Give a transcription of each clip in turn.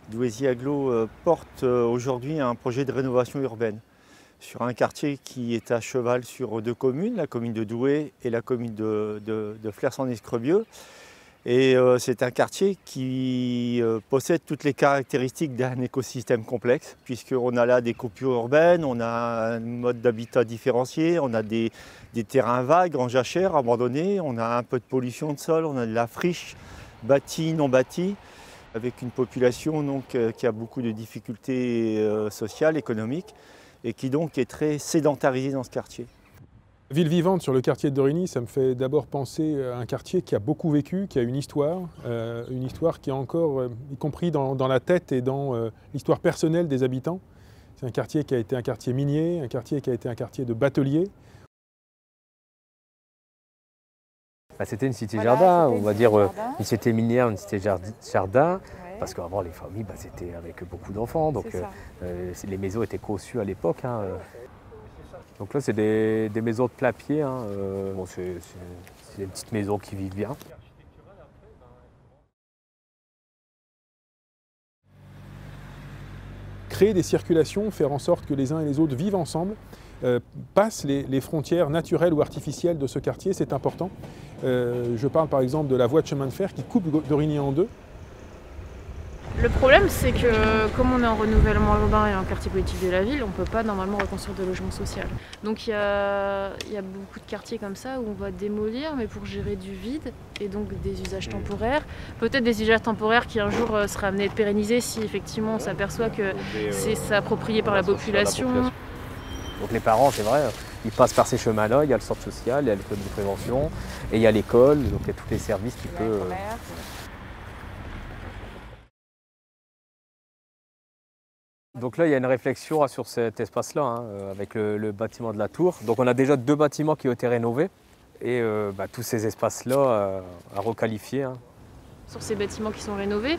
Douaisis-Aglo porte aujourd'hui un projet de rénovation urbaine sur un quartier qui est à cheval sur deux communes, la commune de Douai et la commune de Flers-en-Escrebieux. Et c'est un quartier qui possède toutes les caractéristiques d'un écosystème complexe, puisqu'on a là des coupures urbaines, on a un mode d'habitat différencié, on a des terrains vagues en jachère abandonnés, on a un peu de pollution de sol, on a de la friche bâtie, non bâtie, avec une population donc, qui a beaucoup de difficultés sociales, économiques, et qui donc est très sédentarisée dans ce quartier. Ville vivante sur le quartier de Dorigny, ça me fait d'abord penser à un quartier qui a beaucoup vécu, qui a une histoire qui est encore, y compris dans la tête et dans l'histoire personnelle des habitants. C'est un quartier qui a été un quartier minier, un quartier qui a été un quartier de bateliers. C'était une cité-jardin, on va dire une cité minière, une cité-jardin. Parce qu'avant, les familles, c'était avec beaucoup d'enfants, donc les maisons étaient conçues à l'époque. Donc là, c'est des maisons de plain-pied. Bon, c'est des petites maisons qui vivent bien. Créer des circulations, faire en sorte que les uns et les autres vivent ensemble, passent les frontières naturelles ou artificielles de ce quartier, c'est important. Je parle par exemple de la voie de chemin de fer qui coupe Dorigny en deux. Le problème, c'est que comme on est en renouvellement urbain et en quartier politique de la ville, on ne peut pas normalement reconstruire de logement social. Donc il y a beaucoup de quartiers comme ça où on va démolir, mais pour gérer du vide et donc des usages temporaires. Peut-être des usages temporaires qui un jour seraient amenés à être pérennisés si effectivement on s'aperçoit que c'est approprié par la population. Donc les parents, c'est vrai, ils passent par ces chemins-là, il y a le centre social, il y a l'école de prévention, et il y a l'école, donc il y a tous les services qui peuvent... Donc là, il y a une réflexion sur cet espace-là, avec le bâtiment de la tour. Donc on a déjà 2 bâtiments qui ont été rénovés et tous ces espaces-là à requalifier. Sur ces bâtiments qui sont rénovés,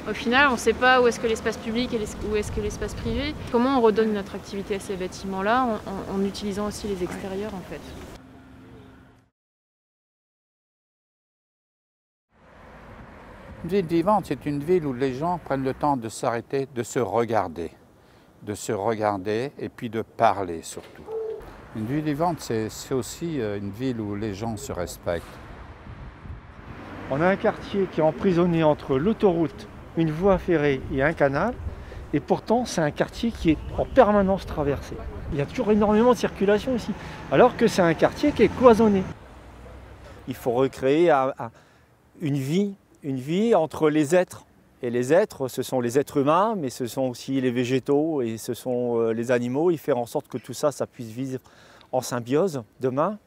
au final, on ne sait pas où est-ce que l'espace public et où est-ce que l'espace privé. Comment on redonne une attractivité à ces bâtiments-là en utilisant aussi les extérieurs en fait. Une ville vivante, c'est une ville où les gens prennent le temps de s'arrêter, de se regarder et puis de parler surtout. Une ville vivante, c'est aussi une ville où les gens se respectent. On a un quartier qui est emprisonné entre l'autoroute, une voie ferrée et un canal, et pourtant c'est un quartier qui est en permanence traversé. Il y a toujours énormément de circulation ici, alors que c'est un quartier qui est cloisonné. Il faut recréer une vie entre les êtres. Et les êtres, ce sont les êtres humains, mais ce sont aussi les végétaux et ce sont les animaux. Et faire en sorte que tout ça, ça puisse vivre en symbiose demain.